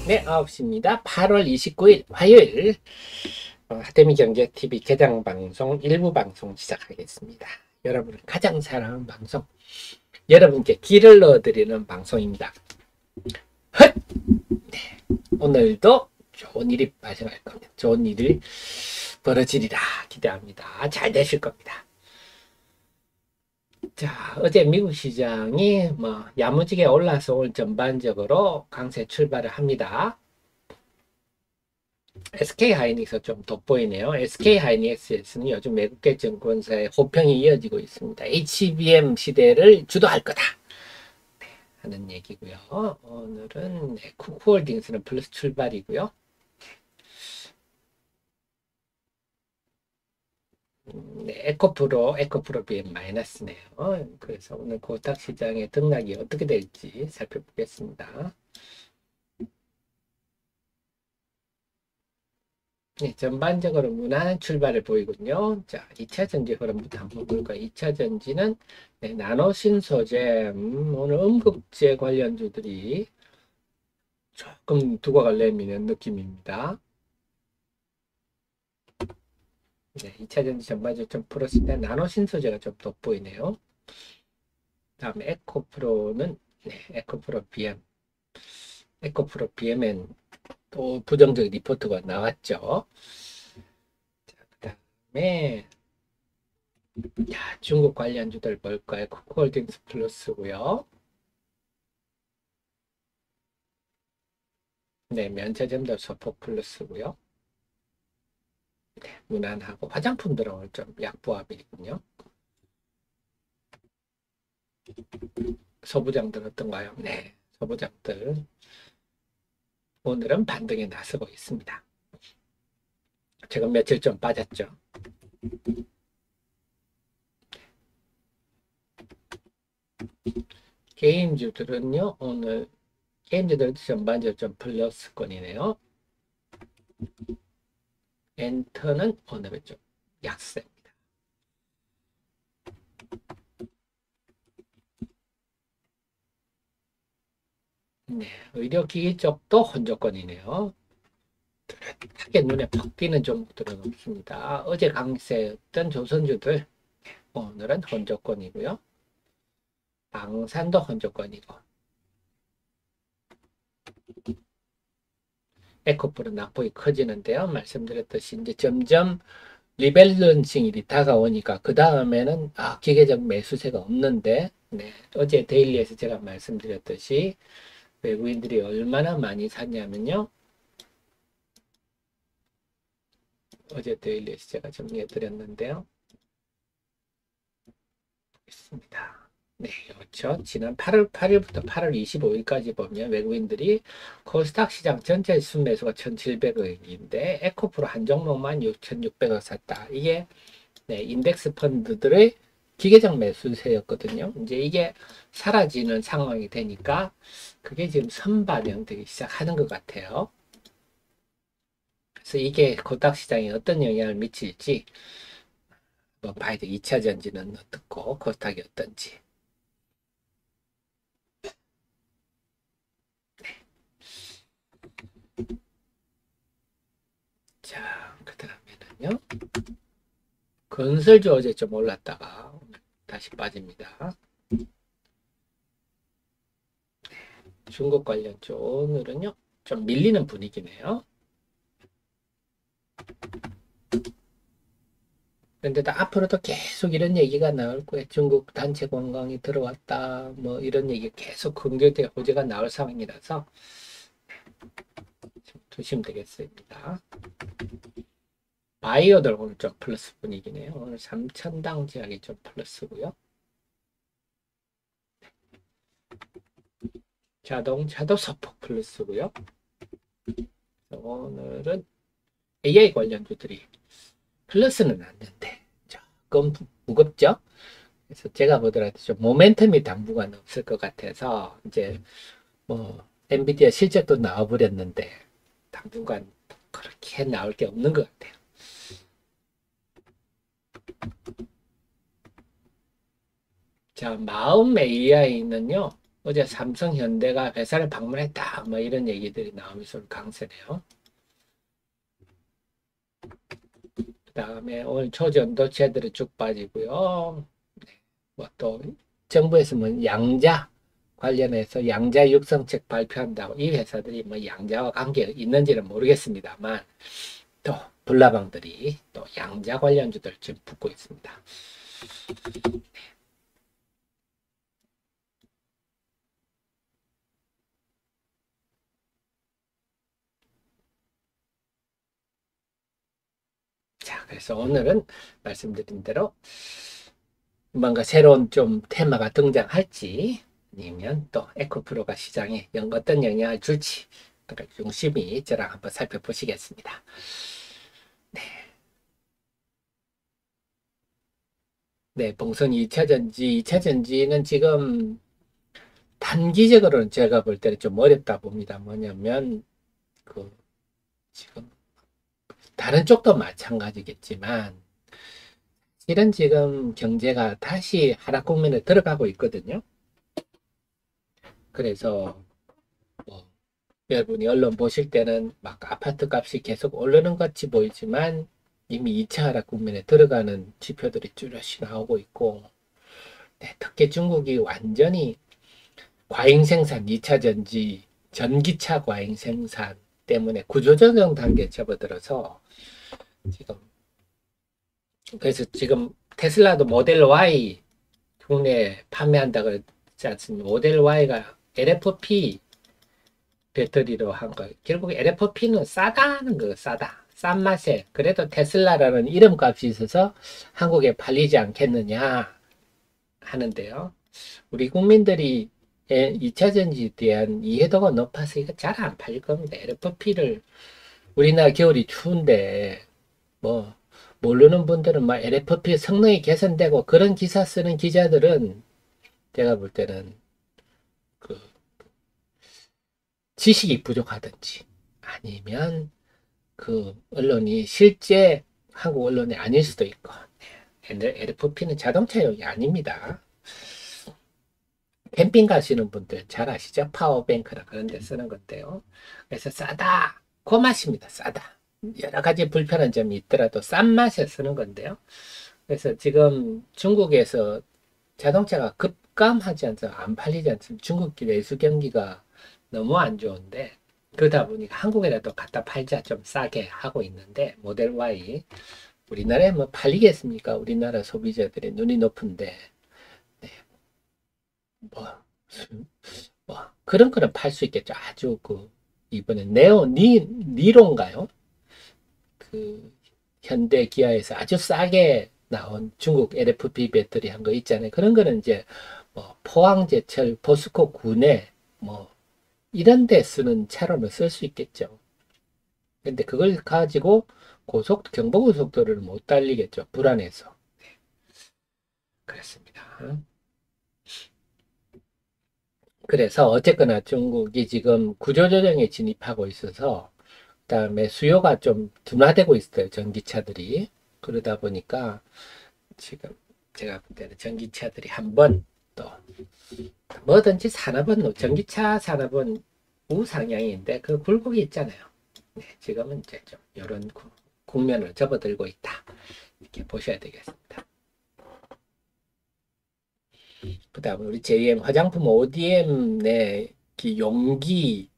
네, 9시입니다. 8월 29일 화요일 하태미 경제TV 개장 방송 일부 방송 시작하겠습니다. 여러분을 가장 사랑하는 방송, 여러분께 길을 넣어드리는 방송입니다. 헛! 네, 오늘도 좋은 일이 발생할 겁니다. 좋은 일이 벌어지리라 기대합니다. 잘 되실 겁니다. 자, 어제 미국 시장이 야무지게 올라서 오늘 전반적으로 강세 출발을 합니다. SK하이닉스 좀 돋보이네요. SK하이닉스에서는 요즘 외국계 증권사의 호평이 이어지고 있습니다. HBM 시대를 주도할 거다 하는 얘기고요. 오늘은 쿠쿠홀딩스는 플러스 출발이고요. 네, 에코프로 BM 마이너스네요. 그래서 오늘 코스닥 시장의 등락이 어떻게 될지 살펴보겠습니다. 네, 전반적으로 무난한 출발을 보이군요. 자, 2차 전지 흐름부터 한번 볼까요? 2차 전지는 네, 나노신소재, 오늘 음극재 관련주들이 조금 두각을 내미는 느낌입니다. 네, 2차 전지 전반적으로 좀 플러스 때 나노신소재가 좀 돋보이네요. 다음에 에코프로는 네, 에코프로 BM. 에코프로 BM엔 또 부정적 리포트가 나왔죠. 자, 그 다음에 자, 중국 관련주들 볼까요? 쿠쿠홀딩스 플러스고요. 네, 면세점도 소폭 플러스고요. 네, 무난하고 화장품들은 오늘 좀 약보합이군요. 소부장들 어떤가요? 네, 소부장들 오늘은 반등에 나서고 있습니다. 제가 며칠 좀 빠졌죠. 게임주들은요, 오늘 게임주들 전반적으로 좀 플러스권이네요. 엔터는 오늘은 좀 약세입니다. 네, 의료기기 쪽도 혼조권이네요. 뚜렷하게 눈에 퍽 띄는 종목들은 없습니다. 어제 강세였던 조선주들 오늘은 혼조권이고요. 방산도 혼조권이고 에코프로 낙폭이 커지는데요. 말씀드렸듯이 이제 점점 리밸런싱이 다가오니까 그 다음에는 기계적 매수세가 없는데 네, 어제 데일리에서 제가 말씀드렸듯이 외국인들이 얼마나 많이 샀냐면요. 어제 데일리에서 제가 정리해 드렸는데요. 있습니다. 네, 그렇죠. 지난 8월 8일부터 8월 25일까지 보면 외국인들이 코스닥 시장 전체 순매수가 1,700억인데 에코프로 한 종목만 6,600억 샀다. 이게 네, 인덱스 펀드들의 기계적 매수세였거든요. 이제 이게 사라지는 상황이 되니까 그게 지금 선반영되기 시작하는 것 같아요. 그래서 이게 코스닥 시장에 어떤 영향을 미칠지 봐야 돼. 2차 전지는 어떻고 코스닥이 어떤지. 자, 그 다음에는요. 건설주 어제 좀 올랐다가 다시 빠집니다. 중국 관련주 오늘은요. 좀 밀리는 분위기네요. 그런데 앞으로도 계속 이런 얘기가 나올 거예요. 중국 단체 관광이 들어왔다. 뭐 이런 얘기 계속 긍정적 호재가 나올 상황이라서 좀 조심 되겠습니다. 바이오들 오늘 좀 플러스 분위기네요. 오늘 3천당 제약이 좀 플러스고요. 자동차도 소폭 플러스고요. 오늘은 AI 관련주들이 플러스는 났는데 조금 무겁죠? 그래서 제가 보더라도 좀 모멘텀이 당분간 없을 것 같아서 이제 뭐 엔비디아 실적도 나와버렸는데 당분간 그렇게 나올 게 없는 것 같아요. 자, 마음 AI는요 어제 삼성, 현대가 회사를 방문했다. 뭐 이런 얘기들이 나오면서 강세네요. 그 다음에 오늘 초전도체들은 쭉 빠지고요. 뭐 또 정부에서 뭐 양자 관련해서 양자 육성책 발표한다고 이 회사들이 뭐 양자와 관계 있는지는 모르겠습니다만 또 불나방들이 또 양자 관련주들 지금 붙고 있습니다. 자, 그래서 오늘은 말씀드린 대로 뭔가 새로운 좀 테마가 등장할지 아니면 또 에코프로가 시장에 어떤 영향을 줄지 그러니까 중심이 저랑 한번 살펴보시겠습니다. 네, 봉선 2차 전지, 2차 전지는 지금 단기적으로는 제가 볼 때는 좀 어렵다 봅니다. 뭐냐면 그 지금 다른 쪽도 마찬가지겠지만 실은 지금 경제가 다시 하락 국면에 들어가고 있거든요. 그래서 뭐 여러분이 언론 보실 때는 막 아파트 값이 계속 오르는 것 같이 보이지만 이미 2차 하락 국면에 들어가는 지표들이 뚜렷이 나오고 있고 네, 특히 중국이 완전히 과잉 생산, 2차 전지, 전기차 과잉 생산 때문에 구조조정 단계에 접어들어서 지금 그래서 지금 테슬라도 모델 Y 국내에 판매한다고 그랬지 않습니까? 모델 Y가 LFP 배터리로 한 거. 결국 LFP는 싸다는 거, 싸다. 싼 맛에. 그래도 테슬라라는 이름값이 있어서 한국에 팔리지 않겠느냐 하는데요. 우리 국민들이 2차 전지에 대한 이해도가 높아서 이거 잘 안 팔릴 겁니다. LFP를 우리나라 겨울이 추운데 뭐 모르는 분들은 막 LFP 성능이 개선되고 그런 기사 쓰는 기자들은 제가 볼 때는 그 지식이 부족하든지 아니면 그 언론이 실제 한국 언론이 아닐 수도 있고 LFP는 자동차용이 아닙니다. 캠핑 가시는 분들 잘 아시죠? 파워뱅크라 그런 데 쓰는 건데요. 그래서 싸다. 그 맛입니다. 싸다. 여러 가지 불편한 점이 있더라도 싼 맛에 쓰는 건데요. 그래서 지금 중국에서 자동차가 급감하지 않습니까? 안 팔리지 않습니까? 중국 내수 경기가 너무 안 좋은데 그러다 보니까 한국에라도 갖다 팔자 좀 싸게 하고 있는데 모델 Y 우리나라에 뭐 팔리겠습니까? 우리나라 소비자들의 눈이 높은데 네, 뭐, 뭐 그런 거는 팔 수 있겠죠. 아주 그 이번에 니론가요? 그 현대 기아에서 아주 싸게 나온 중국 LFP 배터리 한 거 있잖아요. 그런 거는 이제 뭐 포항제철, 포스코 구내 뭐 이런 데 쓰는 차로는 쓸 수 있겠죠. 근데 그걸 가지고 경부고속도로를 못 달리겠죠. 불안해서. 그렇습니다. 그래서 어쨌거나 중국이 지금 구조조정에 진입하고 있어서 그다음에 수요가 좀 둔화되고 있어요. 전기차들이. 그러다 보니까 지금 제가 볼 때는 전기차들이 한번 또 뭐든지 산업은 전기차 산업은 우상향인데 그 굴곡이 있잖아요. 네, 지금은 이제 좀 이런 국면을 접어들고 있다. 이렇게 보셔야 되겠습니다. 그 다음에 우리 JM 화장품 ODM 내 용기,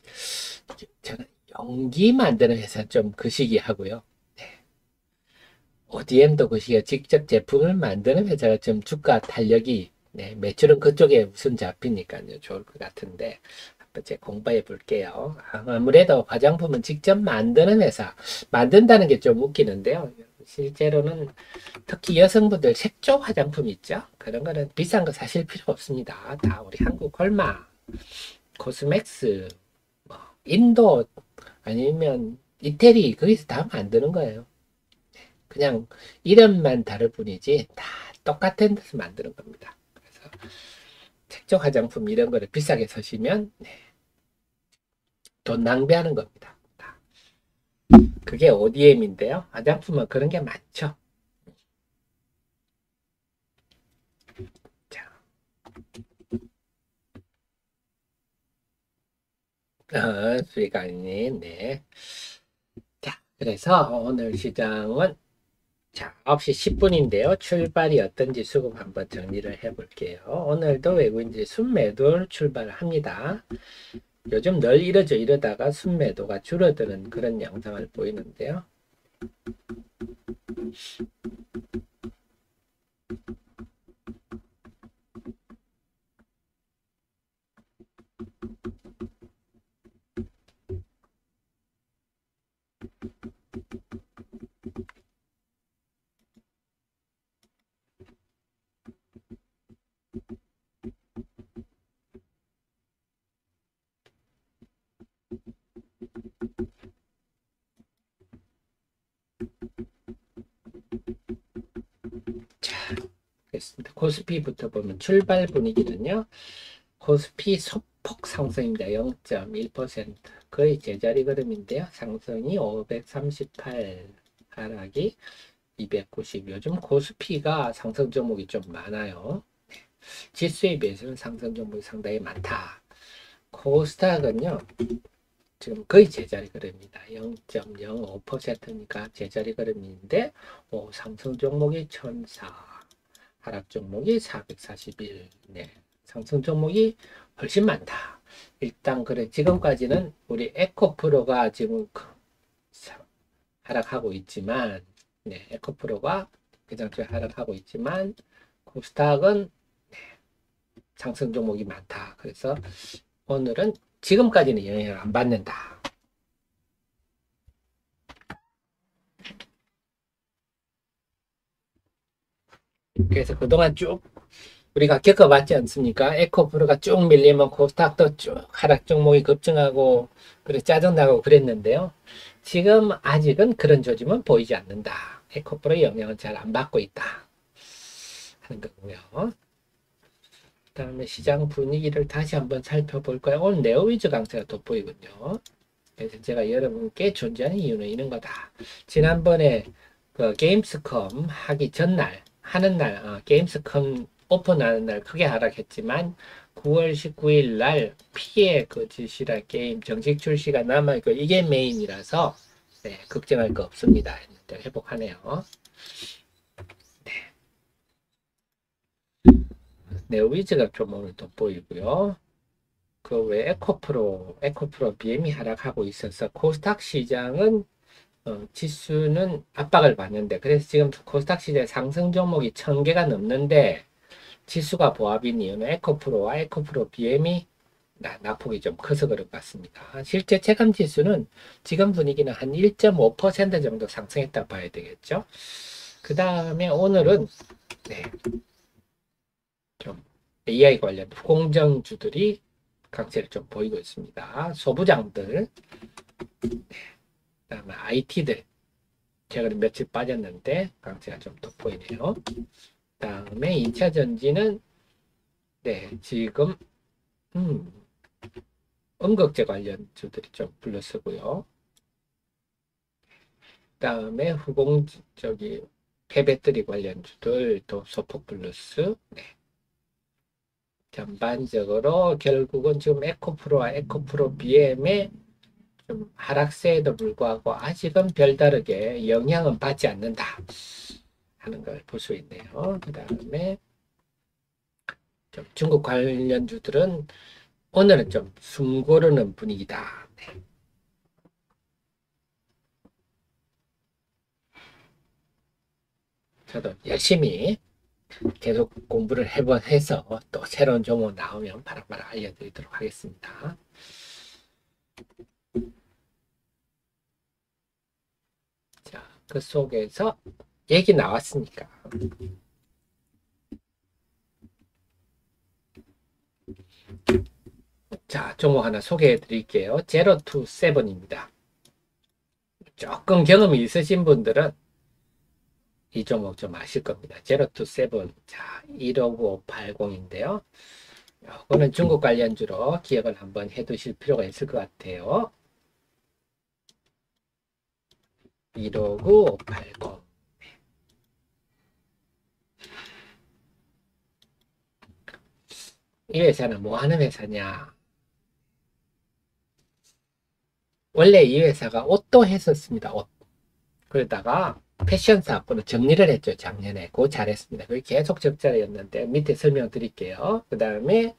저는 용기 만드는 회사 좀 그 시기 하고요. 네. ODM도 그 시기에 직접 제품을 만드는 회사가 좀 주가 탄력이, 네, 매출은 그쪽에 우선 잡히니까요. 좋을 것 같은데, 한번 제가 공부해 볼게요. 아무래도 화장품은 직접 만드는 회사, 만든다는 게 좀 웃기는데요. 실제로는 특히 여성분들 색조 화장품 있죠? 그런 거는 비싼 거 사실 필요 없습니다. 다 우리 한국 콜마, 코스맥스, 뭐 인도 아니면 이태리 거기서 다 만드는 거예요. 그냥 이름만 다를 뿐이지 다 똑같은 데서 만드는 겁니다. 그래서 색조 화장품 이런 거를 비싸게 사시면 네, 돈 낭비하는 겁니다. 그게 ODM인데요. 화장품은 그런 게 많죠. 자, 수익 아니네. 네. 자, 그래서 오늘 시장은 자, 9시 10분인데요. 출발이 어떤지 수급 한번 정리를 해 볼게요. 오늘도 외국인들이 순매도를 출발합니다. 요즘 늘 이러다가 순매도가 줄어드는 그런 양상을 보이는데요. 자, 그렇습니다. 코스피부터 보면 출발 분위기는요. 코스피 소폭 상승입니다. 0.1%. 거의 제자리 걸음인데요. 상승이 538, 하락이 290. 요즘 코스피가 상승 종목이 좀 많아요. 지수에 비해서는 상승 종목이 상당히 많다. 코스닥은요. 지금 거의 제자리 걸음입니다. 0.05%니까 제자리 걸음인데 상승 종목이 1004, 하락 종목이 441. 네, 상승 종목이 훨씬 많다. 일단 그래 지금까지는 우리 에코프로가 지금 하락하고 있지만, 네, 에코프로가 그장주에 하락하고 있지만 코스닥은 상승 종목이 많다. 그래서 오늘은 지금까지는 영향을 안 받는다. 그래서 그동안 쭉 우리가 겪어봤지 않습니까? 에코프로가 쭉 밀리면 코스닥도 쭉 하락 종목이 급증하고 그래 짜증나고 그랬는데요. 지금 아직은 그런 조짐은 보이지 않는다. 에코프로의 영향은 잘 안 받고 있다 하는 거고요. 그다음에 시장 분위기를 다시 한번 살펴볼까요? 오늘 네오위즈 강세가 돋보이군요. 그래서 제가 여러분께 존재하는 이유는 이런 거다. 지난번에 그 게임스컴 하기 전날 하는 날 게임스컴 오픈하는 날 크게 하락했지만 9월 19일 날 피해 그 지시라 게임 정식 출시가 남아있고 이게 메인이라서 네, 걱정할 거 없습니다. 했는데 회복하네요. 네오위즈가 좀 오늘 돋보이고요. 그 외 에코프로 BM이 하락하고 있어서 코스닥 시장은 지수는 압박을 받는데 그래서 지금 코스닥 시장 상승 종목이 1000개가 넘는데 지수가 보합인 이유는 에코프로와 에코프로 BM이 낙폭이 좀 커서 그런 것 같습니다. 실제 체감 지수는 지금 분위기는 한 1.5% 정도 상승했다 봐야 되겠죠. 그 다음에 오늘은 네, 좀 AI 관련 공정주들이 강세를 좀 보이고 있습니다. 소부장들, 그다음에 IT들 최근에 며칠 빠졌는데 강세가 좀 돋보이네요. 그다음에 2차 전지는 네 지금 음, 음극재 관련 주들이 좀 플러스고요. 그다음에 후공 저기 폐배터리 관련 주들도 소폭 플러스. 네. 전반적으로 결국은 지금 에코프로와 에코프로 BM의 좀 하락세에도 불구하고 아직은 별다르게 영향은 받지 않는다 하는 걸 볼 수 있네요. 그 다음에 중국 관련주들은 오늘은 좀 숨고르는 분위기다. 네. 저도 열심히 계속 공부를 해서 또 새로운 종목 나오면 바락바락 알려드리도록 하겠습니다. 자, 그 속에서 얘기 나왔으니까 자, 종목 하나 소개해 드릴게요. 제로 투 세븐입니다. 조금 경험이 있으신 분들은 이 종목 좀 아실 겁니다. 제로 투 세븐. 자, 159580인데요. 이거는 중국 관련주로 기억을 한번 해 두실 필요가 있을 것 같아요. 159580. 이 회사는 뭐 하는 회사냐? 원래 이 회사가 옷도 했었습니다. 옷. 그러다가 패션 사업부로 정리를 했죠. 작년에. 그거 잘했습니다. 그게 계속 적자였는데 밑에 설명드릴게요. 그 다음에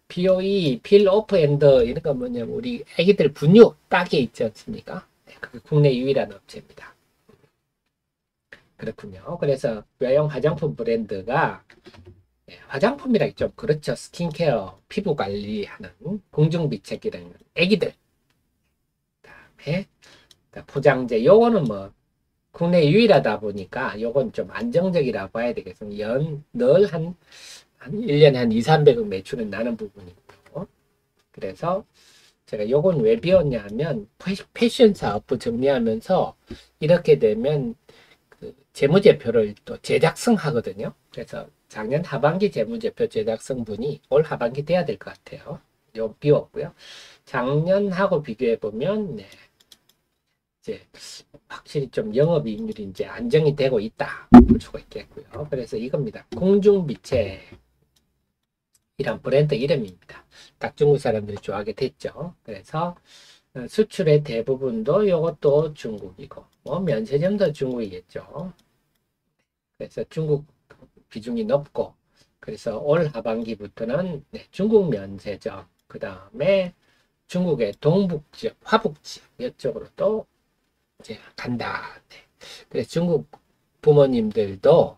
POE, 필 오프 앤더 이런 거 뭐냐면 우리 애기들 분유 딱에 있지 않습니까? 네, 그게 국내 유일한 업체입니다. 그렇군요. 그래서 외형 화장품 브랜드가 네, 화장품이라 좀 그렇죠. 스킨케어, 피부 관리하는 공중비책이라는 애기들. 그다음에 포장재. 요거는 뭐 국내 유일하다 보니까 요건 좀 안정적이라고 봐야 되겠습니다. 늘 한 1년에 한 2, 300억 매출은 나는 부분이고요. 그래서 제가 요건 왜 비웠냐 하면 패션 사업부 정리하면서 이렇게 되면 그 재무제표를 또 제작성 하거든요. 그래서 작년 하반기 재무제표 제작성분이 올 하반기 돼야 될 것 같아요. 요 비웠고요. 작년하고 비교해 보면 네, 이제 확실히 좀 영업이익률이 이제 안정이 되고 있다 볼 수가 있겠고요. 그래서 이겁니다. 공중비체 이란 브랜드 이름입니다. 딱 중국 사람들이 좋아하게 됐죠. 그래서 수출의 대부분도 이것도 중국이고 뭐 면세점도 중국이겠죠. 그래서 중국 비중이 높고 그래서 올 하반기부터는 네, 중국 면세점 그 다음에 중국의 동북지역, 화북지역 이쪽으로 또 이제 간다. 네. 그래서 중국 부모님들도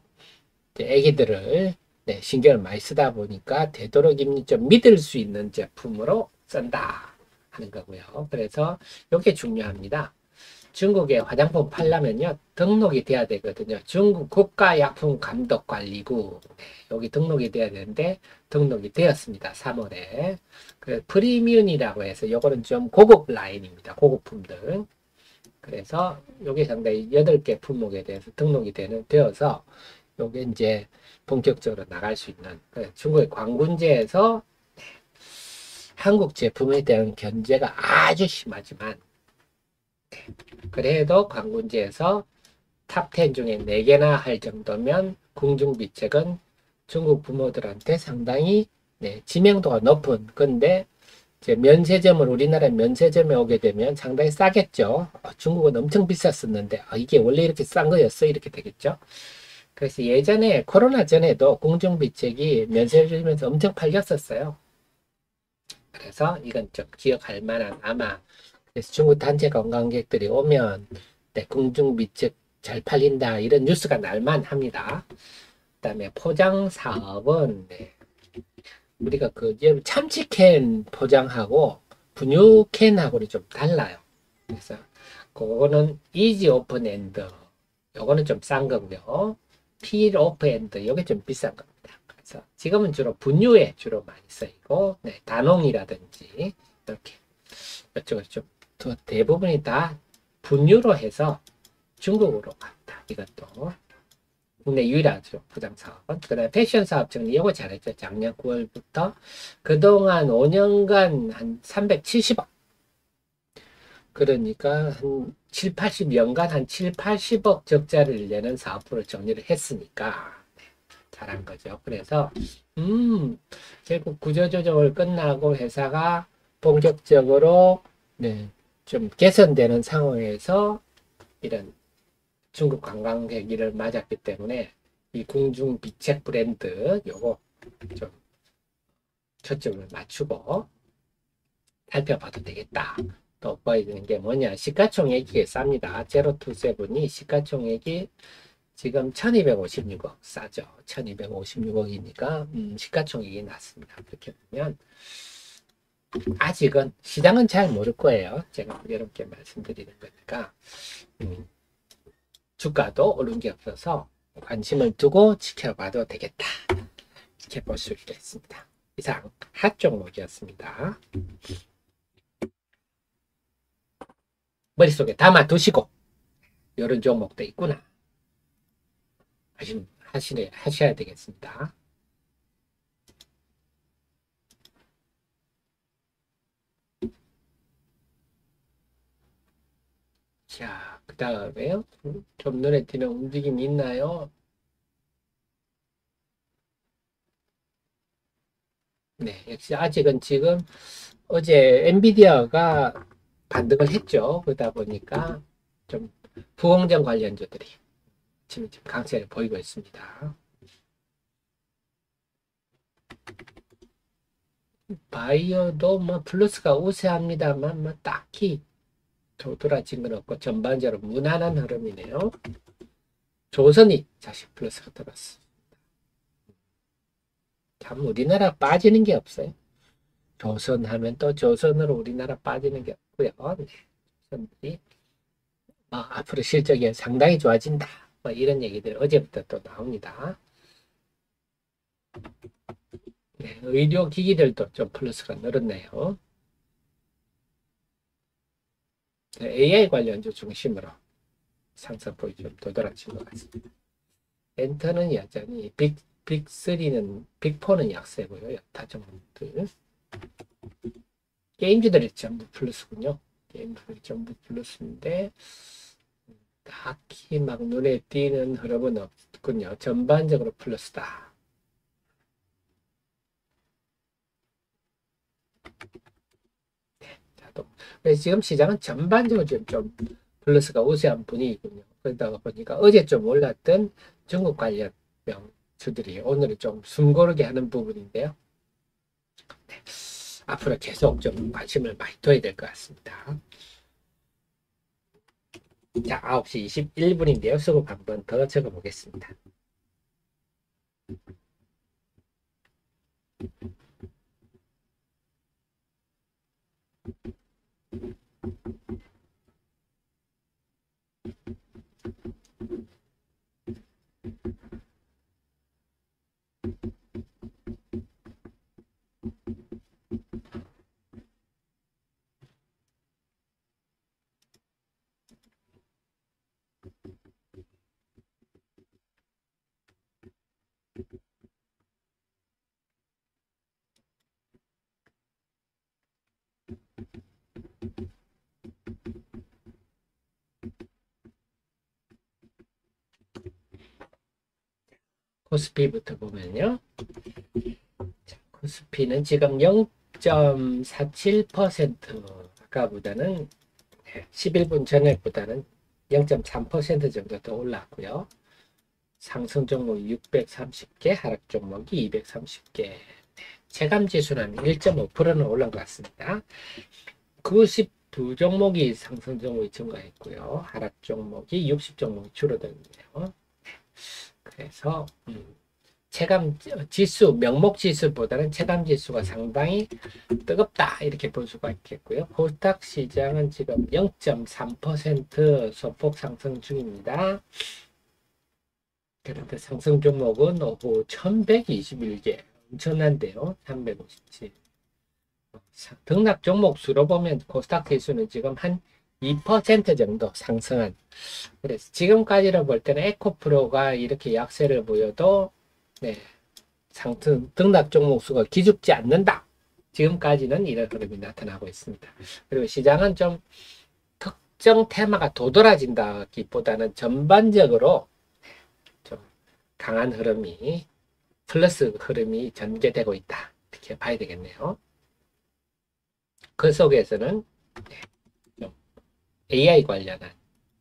이제 애기들을 네, 신경을 많이 쓰다 보니까 되도록이면 좀 믿을 수 있는 제품으로 쓴다 하는 거고요. 그래서 이게 중요합니다. 중국에 화장품 팔려면요 등록이 돼야 되거든요. 중국 국가약품감독관리국 네, 여기 등록이 돼야 되는데 등록이 되었습니다. 3월에 그 프리미움이라고 해서 요거는 좀 고급 라인입니다. 고급품들. 그래서 요게 상당히 8개 품목에 대해서 등록이 되어서 요게 이제 본격적으로 나갈 수 있는 중국의 광군제에서 한국 제품에 대한 견제가 아주 심하지만 그래도 광군제에서 탑 10 중에 4개나 할 정도면 궁중비책은 중국 부모들한테 상당히 네, 지명도가 높은 건데 이제 면세점을 우리나라 면세점에 오게 되면 상당히 싸겠죠. 중국은 엄청 비쌌었는데 이게 원래 이렇게 싼 거였어 이렇게 되겠죠. 그래서 예전에 코로나 전에도 공중비책이 면세점에서 엄청 팔렸었어요. 그래서 이건 좀 기억할 만한 아마 그래서 중국 단체 관광객들이 오면 네, 공중비책 잘 팔린다 이런 뉴스가 날만 합니다. 그다음에 포장 사업은 네, 우리가 그 참치캔 포장하고 분유캔하고는 좀 달라요. 그래서 그거는 이지 오픈 엔드 요거는 좀 싼 거고요. 필 오프 엔드 요게 좀 비싼 겁니다. 그래서 지금은 주로 분유에 주로 많이 쓰이고 네, 다농이라든지 이렇게 이쪽은 좀 대부분이 다 분유로 해서 중국으로 갔다. 이것도 국내 유일하죠. 포장 사업은. 그다음에 패션 사업 정리 이거 잘했죠. 작년 9월부터 그동안 5년간 한 370억. 그러니까 한 7, 80 연간 한 7, 80억 적자를 내는 사업부를 정리를 했으니까 네, 잘한 거죠. 그래서 결국 구조조정을 끝나고 회사가 본격적으로 네, 좀 개선되는 상황에서 이런 중국 관광객을 맞았기 때문에 이 궁중 비책 브랜드 요거 좀 초점을 맞추고 살펴봐도 되겠다. 또 보여주는 게 뭐냐 시가총액이 쌉니다. 제로투세븐이 시가총액이 지금 1256억 싸죠. 1256억이니까 시가총액이 낮습니다. 그렇게 보면 아직은 시장은 잘 모를 거예요. 제가 여러분께 말씀드리는 거니까 주가도 오른 게 없어서 관심을 두고 지켜봐도 되겠다. 이렇게 볼 수 있겠습니다. 이상 핫 종목이었습니다. 머릿속에 담아두시고 이런 종목도 있구나. 하셔야 되겠습니다. 자, 그 다음에요. 좀 눈에 띄는 움직임이 있나요? 네, 역시 아직은 지금 어제 엔비디아가 반등을 했죠. 그러다 보니까 좀 부공정 관련주들이 지금 강세를 보이고 있습니다. 바이오도 뭐 플러스가 우세합니다만 뭐 딱히 도드라진 건 없고 전반적으로 무난한 흐름이네요. 조선이 다시 플러스가 들었어. 참 우리나라 빠지는 게 없어요. 조선 하면 또 조선으로 우리나라 빠지는 게 없고요. 네. 조선이 앞으로 실적이 상당히 좋아진다. 뭐 이런 얘기들 어제부터 또 나옵니다. 네, 의료기기들도 좀 플러스가 늘었네요. 네, AI 관련주 중심으로 상승폭이 좀 도드라진 것 같습니다. 엔터는 여전히 빅3는 빅4는 약세고요. 여타 종목들 게임주들이 전부 플러스군요. 게임주들이 전부 플러스인데 딱히 막 눈에 띄는 흐름은 없군요. 전반적으로 플러스다. 그래서 지금 시장은 전반적으로 좀 플러스가 우세한 분위기군요. 그러다 보니까 어제 좀 올랐던 중국 관련 명주들이 오늘은 좀 숨고르게 하는 부분인데요. 네. 앞으로 계속 좀 관심을 많이 둬야 될 것 같습니다. 자, 9시 21분인데요. 수급 한번 더 적어보겠습니다. 코스피부터 보면요. 자, 코스피는 지금 0.47% 아까보다는 11분 전에보다는 0.3% 정도 더 올랐고요. 상승 종목이 630개, 하락 종목이 230개. 체감 지수는 1.5%는 올라온 것 같습니다. 92 종목이 상승 종목이 증가했고요. 하락 종목이 60 종목이 줄어들었네요. 그래서 체감 지수, 명목 지수보다는 체감 지수가 상당히 뜨겁다 이렇게 볼 수가 있겠고요. 코스닥 시장은 지금 0.3% 소폭 상승 중입니다. 그런데 상승 종목은 오후 1121개 엄청난데요. 357. 등락 종목 수로 보면 코스닥 지수는 지금 한 2% 정도 상승한. 그래서 지금까지로 볼 때는 에코프로가 이렇게 약세를 보여도 네, 상승 등락 종목 수가 기죽지 않는다. 지금까지는 이런 흐름이 나타나고 있습니다. 그리고 시장은 좀 특정 테마가 도드라진다기보다는 전반적으로 좀 강한 흐름이 플러스 흐름이 전개되고 있다. 이렇게 봐야 되겠네요. 그 속에서는 좀 AI 관련한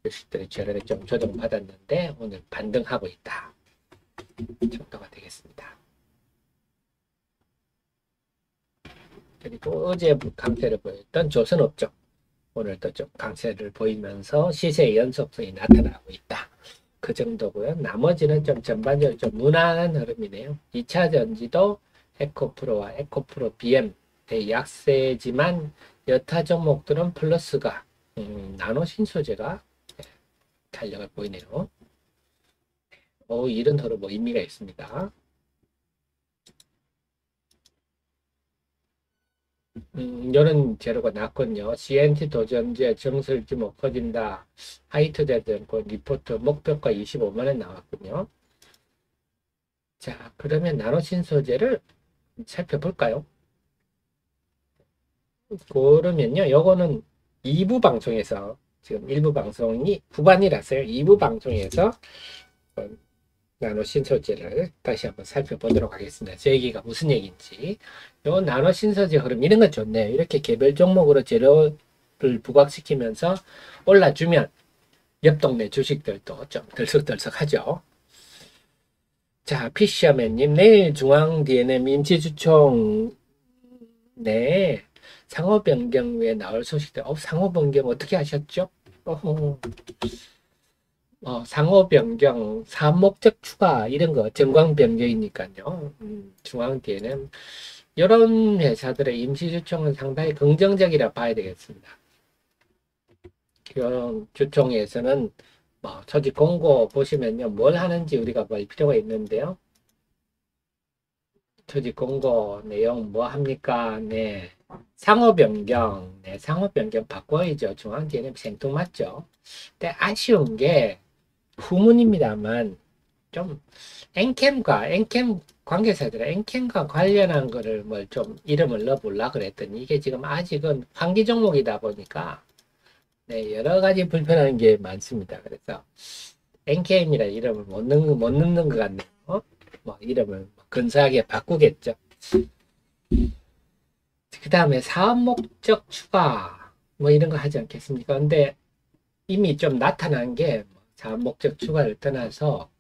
주식들이 최근에 좀 조정받았는데 오늘 반등하고 있다. 정도가 되겠습니다. 그리고 어제 강세를 보였던 조선업종 오늘도 좀 강세를 보이면서 시세의 연속성이 나타나고 있다. 그 정도고요. 나머지는 좀 전반적으로 좀 무난한 흐름이네요. 2차 전지도 에코프로와 에코프로 BM의 약세지만 여타 종목들은 플러스가 나노 신소재가 탄력을 보이네요. 이런 흐름 의미가 있습니다. 이런 재료가 났군요. CNT 도전제 정설 규모 커진다. 하이트제든 그 리포트 목표가 25만원 나왔군요. 자, 그러면 나노신 소재를 살펴볼까요? 그러면요, 요거는 2부 방송에서 지금 1부 방송이 후반이라서요. 2부 방송에서 나노 신소재를 다시 한번 살펴보도록 하겠습니다. 제 얘기가 무슨 얘기인지. 요 나노 신소재 흐름 이런 거 좋네요. 이렇게 개별 종목으로 재료 부각시키면서 올라주면 옆 동네 주식들도 좀 들썩들썩하죠. 자, 피셔맨님, 내일 중앙 DNM 임시주총 네 상호 변경 외에 나올 소식들. 상호 변경 어떻게 하셨죠? 상호 변경, 사목적 추가 이런 거 정광 변경이니까요. 중앙 DNM 이런 회사들의 임시주총은 상당히 긍정적이라 봐야 되겠습니다. 이런 주총에서는 조직 공고 보시면요, 뭘 하는지 우리가 볼 필요가 있는데요. 조직 공고 내용 뭐 합니까? 네. 상호 변경. 네, 상호 변경 바꿔야죠. 중앙 DNM 생뚱맞죠. 근데 아쉬운 게 후문입니다만 좀 엔캠 관계사들 엔캠과 관련한 거를 뭘 좀 이름을 넣어보려고 그랬더니 이게 지금 아직은 환기 종목이다 보니까 네, 여러 가지 불편한 게 많습니다. 그래서 엔캠이라 이름을 못 넣는 것 같네요. 이름을 근사하게 바꾸겠죠. 그 다음에 사업 목적 추가 이런 거 하지 않겠습니까? 근데 이미 좀 나타난 게 사업 목적 추가를 떠나서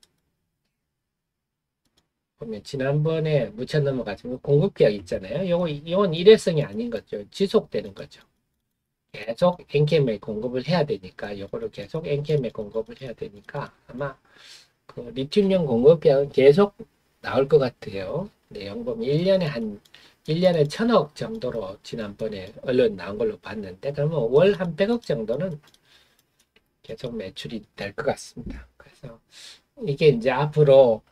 보면 지난번에 묻혀 넘어가지고 공급계약 있잖아요. 이건 일회성이 아닌 거죠. 지속되는 거죠. 계속 엔캠에 공급을 해야 되니까 이거를 계속 엔캠에 공급을 해야 되니까 아마 그 리튬용 공급계약은 계속 나올 것 같아요. 내용 보면 1년에 1000억 정도로 지난번에 언론 나온 걸로 봤는데 그러면 월 한 100억 정도는 계속 매출이 될 것 같습니다. 그래서 이게 이제 앞으로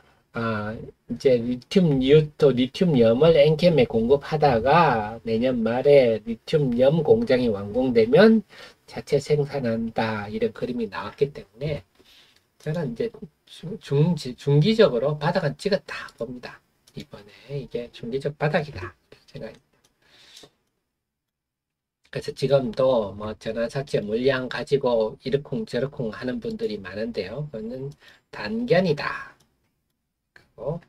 이제 리튬염을 엔캠에 공급하다가 내년 말에 리튬염 공장이 완공되면 자체 생산한다 이런 그림이 나왔기 때문에 저는 이제 중기적으로 바닥은 찍었다 봅니다. 이번에 이게 중기적 바닥이다 생각입니다. 그래서 지금도 전환사채 물량 가지고 이러쿵 저러쿵 하는 분들이 많은데요. 그거는 단견이다. 그리고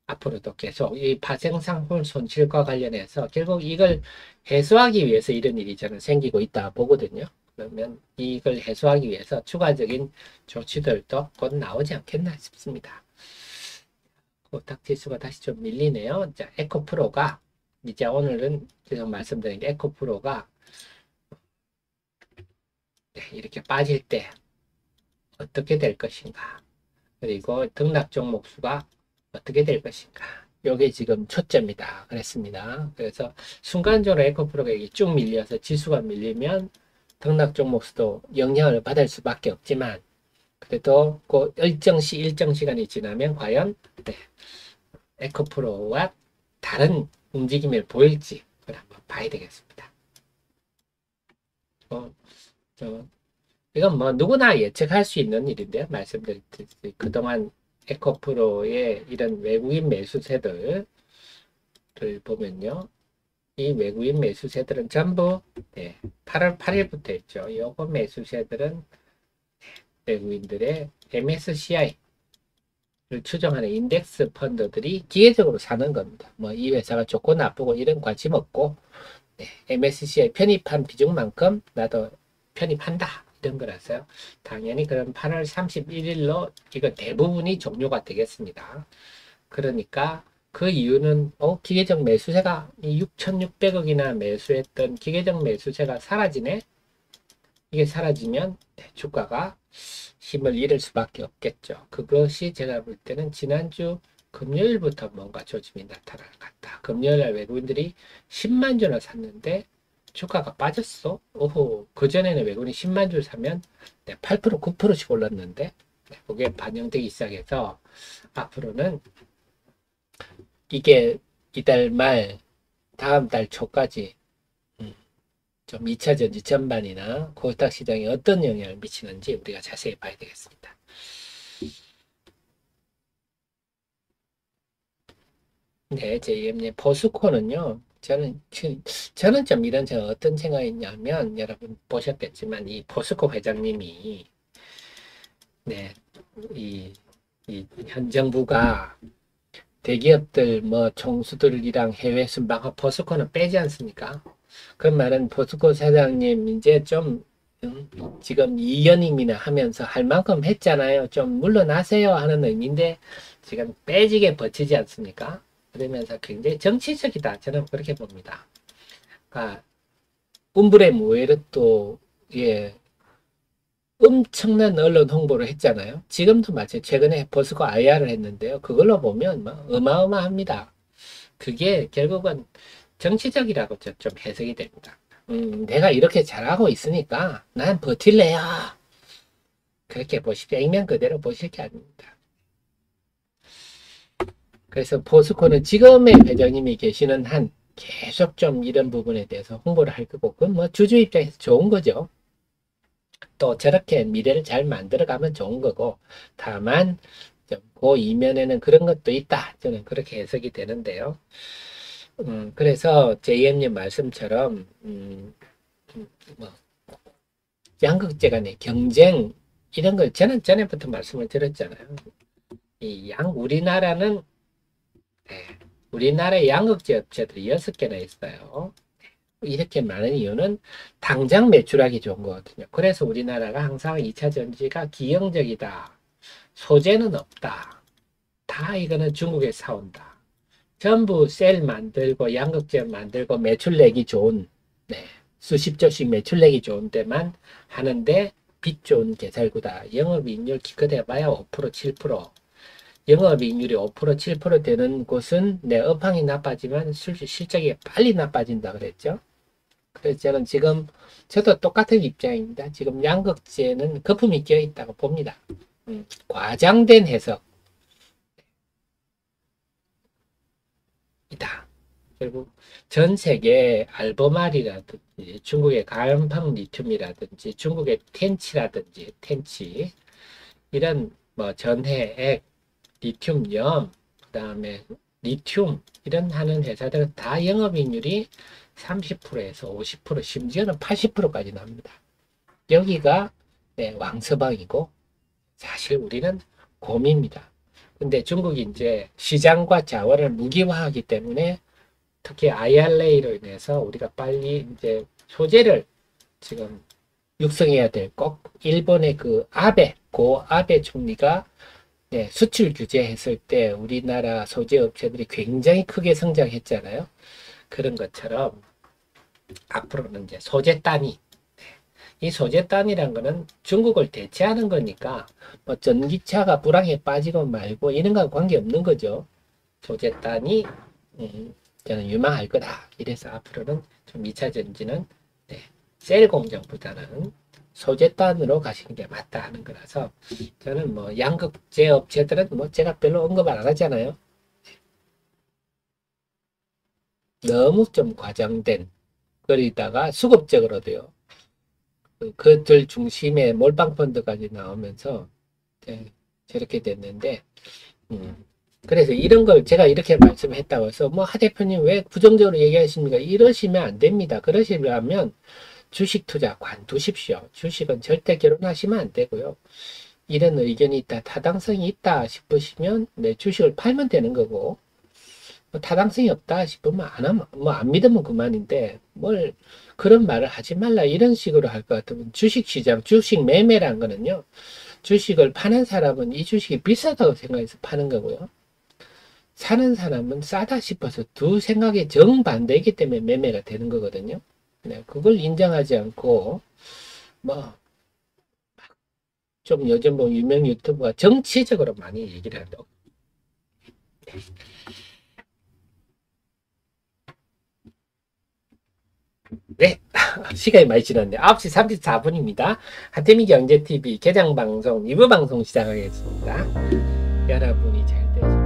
앞으로도 계속 이 파생상품 손실과 관련해서 결국 이걸 해소하기 위해서 이런 일이 저는 생기고 있다 보거든요. 그러면 이걸 해소하기 위해서 추가적인 조치들도 곧 나오지 않겠나 싶습니다. 코스닥 지수가 다시 좀 밀리네요. 자, 에코프로가 이제 오늘은 계속 말씀드린 게 에코프로가 이렇게 빠질 때 어떻게 될 것인가, 그리고 등락 종목 수가 어떻게 될 것인가, 요게 지금 초점이다 그랬습니다. 그래서 순간적으로 에코프로가 쭉 밀려서 지수가 밀리면 등락 종목 수도 영향을 받을 수밖에 없지만 그래도 그 일정 시간이 지나면 과연 에코프로와 다른 움직임을 보일지 그걸 한번 봐야 되겠습니다. 이건 누구나 예측할 수 있는 일인데요. 말씀드렸듯이 그동안 에코프로의 이런 외국인 매수세들을 보면요. 이 외국인 매수세들은 전부 8월 8일부터 했죠. 요거 매수세들은 외국인들의 MSCI를 추정하는 인덱스 펀드들이 기계적으로 사는 겁니다. 이 회사가 좋고 나쁘고 이런 관심 없고 MSCI 편입한 비중만큼 나도 편입한다 이런 거라서요. 당연히 그럼 8월 31일로 이거 대부분이 종료가 되겠습니다. 그러니까 그 이유는 기계적 매수세가 6,600억이나 매수했던 기계적 매수세가 사라지네. 이게 사라지면 주가가 힘을 잃을 수밖에 없겠죠. 그것이 제가 볼 때는 지난주 금요일부터 뭔가 조짐이 나타날 것 같다. 금요일날 외국인들이 10만 주나 샀는데 주가가 빠졌어. 오호, 그전에는 외국인이 10만 주 사면 8% 9%씩 올랐는데 그게 반영되기 시작해서 앞으로는 이게 이달 말 다음 달 초까지 좀 2차 전지 전반이나 코스닥 시장에 어떤 영향을 미치는지 우리가 자세히 봐야 되겠습니다. 네, JM님 포스코는요. 저는 좀 이런 제가 어떤 생각이 있냐면 여러분 보셨겠지만 이 포스코 회장님이 현 정부가 대기업들 총수들이랑 해외 순방 포스코는 빼지 않습니까? 그 말은 포스코 사장님 이제 좀 지금 2년임이나 하면서 할 만큼 했잖아요. 좀 물러나세요 하는 의미인데 지금 빼지게 버티지 않습니까? 그러면서 굉장히 정치적이다. 저는 그렇게 봅니다. 그러니까 꿈불의 모에르또 예 엄청난 언론 홍보를 했잖아요. 지금도 마치 최근에 포스코 IR을 했는데요. 그걸로 보면 뭐 어마어마합니다. 그게 결국은 정치적이라고 좀 해석이 됩니다. 내가 이렇게 잘하고 있으니까 난 버틸래요. 그렇게 보십시오. 액면 그대로 보실 게 아닙니다. 그래서 포스코는 지금의 회장님이 계시는 한 계속 좀 이런 부분에 대해서 홍보를 할 거고, 그건 뭐 주주 입장에서 좋은 거죠. 또 저렇게 미래를 잘 만들어가면 좋은 거고, 다만 그 이면에는 그런 것도 있다. 저는 그렇게 해석이 되는데요. 그래서 JM님 말씀처럼 뭐 양극재 간의 경쟁 이런 걸 저는 전에부터 말씀을 드렸잖아요. 우리나라는 우리나라의 양극재 업체들이 6개나 있어요. 이렇게 많은 이유는 당장 매출하기 좋은 거거든요. 그래서 우리나라가 항상 2차 전지가 기형적이다. 소재는 없다. 다 이거는 중국에 사온다. 전부 셀 만들고 양극재 만들고 매출 내기 좋은 수십 조씩 매출 내기 좋은 데만 하는데 빚 좋은 개살구다. 영업이익률 기껏해봐야 5% 7%. 영업이익률이 5% 7% 되는 곳은 내 업황이 나빠지만 실적이 빨리 나빠진다 그랬죠. 그래서 저는 지금 저도 똑같은 입장입니다. 지금 양극재는 거품이 껴 있다고 봅니다. 과장된 해석이다. 결국 전 세계 알베말이라든지 중국의 가연팡 리튬이라든지 중국의 텐치 이런 뭐 전해액, 리튬염, 그다음에 리튬 이런 하는 회사들은 다 영업이익률이 30%에서 50% 심지어는 80%까지 납니다. 여기가 왕서방이고 사실 우리는 곰입니다. 근데 중국이 이제 시장과 자원을 무기화하기 때문에 특히 IRA로 인해서 우리가 빨리 이제 소재를 지금 육성해야 될 꼭 일본의 그 고 아베 총리가 수출 규제했을 때 우리나라 소재 업체들이 굉장히 크게 성장했잖아요. 그런 것처럼 앞으로는 이제 소재 단위 이 소재 단위란 거는 중국을 대체하는 거니까 뭐 전기차가 불황에 빠지고 말고 이런 거와 관계없는 거죠. 소재 단위 저는 유망할 거다. 이래서 앞으로는 좀 2차 전지는 셀 공정보다는 소재단으로 가시는 게 맞다 하는 거라서 저는 뭐 양극재 업체들은 뭐 제가 별로 언급 안 하잖아요. 너무 좀 과장된 거리다가 수급적으로도요. 그들 중심에 몰빵펀드까지 나오면서 저렇게 됐는데 그래서 이런 걸 제가 이렇게 말씀했다고 해서 뭐 하 대표님 왜 부정적으로 얘기하십니까? 이러시면 안 됩니다. 그러시려면 주식 투자 관두십시오. 주식은 절대 결혼하시면 안 되고요. 이런 의견이 있다, 타당성이 있다 싶으시면 주식을 팔면 되는 거고 뭐 타당성이 없다 싶으면 안 하면 뭐 안 믿으면 그만인데 뭘 그런 말을 하지 말라 이런 식으로 할 것 같으면 주식시장, 주식 매매란 거는요. 주식을 파는 사람은 이 주식이 비싸다고 생각해서 파는 거고요. 사는 사람은 싸다 싶어서 두 생각이 정반대이기 때문에 매매가 되는 거거든요. 그걸 인정하지 않고 뭐 좀 요즘 뭐 유명 유튜버가 정치적으로 많이 얘기를 한다고. 네, 시간이 많이 지났네요. 9시 34분입니다. 하태미 경제TV 개장방송 2부 방송 시작하겠습니다. 여러분이 잘 되시면